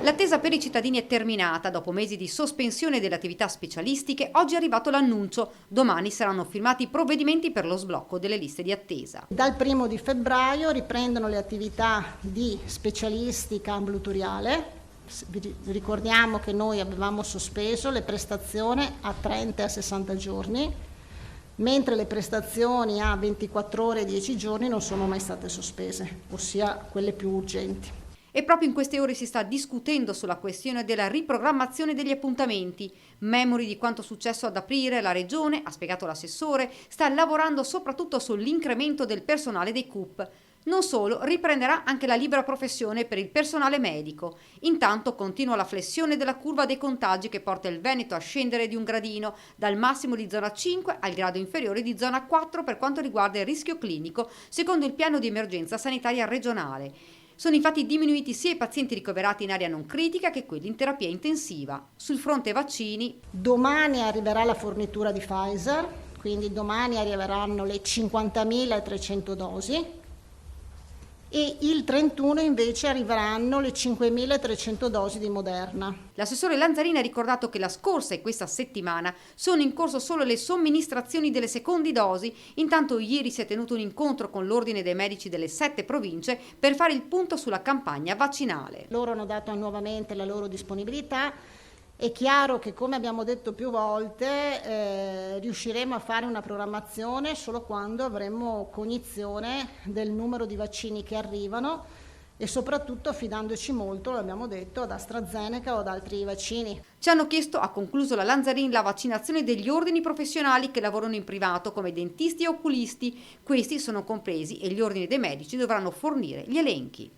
L'attesa per i cittadini è terminata. Dopo mesi di sospensione delle attività specialistiche, oggi è arrivato l'annuncio. Domani saranno firmati i provvedimenti per lo sblocco delle liste di attesa. Dal 1 febbraio riprendono le attività di specialistica ambulatoriale. Vi ricordiamo che noi avevamo sospeso le prestazioni a 30 e a 60 giorni, mentre le prestazioni a 24 ore e 10 giorni non sono mai state sospese, ossia quelle più urgenti. E proprio in queste ore si sta discutendo sulla questione della riprogrammazione degli appuntamenti. Memori di quanto successo ad aprile, la Regione, ha spiegato l'assessore, sta lavorando soprattutto sull'incremento del personale dei CUP. Non solo, riprenderà anche la libera professione per il personale medico. Intanto continua la flessione della curva dei contagi che porta il Veneto a scendere di un gradino, dal massimo di zona 5 al grado inferiore di zona 4 per quanto riguarda il rischio clinico, secondo il piano di emergenza sanitaria regionale. Sono infatti diminuiti sia i pazienti ricoverati in area non critica che quelli in terapia intensiva. Sul fronte vaccini, domani arriverà la fornitura di Pfizer, quindi domani arriveranno le 50.300 dosi e il 31 invece arriveranno le 5.300 dosi di Moderna. L'assessore Lanzarini ha ricordato che la scorsa e questa settimana sono in corso solo le somministrazioni delle seconde dosi, intanto ieri si è tenuto un incontro con l'Ordine dei Medici delle 7 province per fare il punto sulla campagna vaccinale. Loro hanno dato nuovamente la loro disponibilità. È chiaro che, come abbiamo detto più volte, riusciremo a fare una programmazione solo quando avremo cognizione del numero di vaccini che arrivano e soprattutto affidandoci molto, l'abbiamo detto, ad AstraZeneca o ad altri vaccini. Ci hanno chiesto, ha concluso la Lanzarini, la vaccinazione degli ordini professionali che lavorano in privato come dentisti e oculisti. Questi sono compresi e gli ordini dei medici dovranno fornire gli elenchi.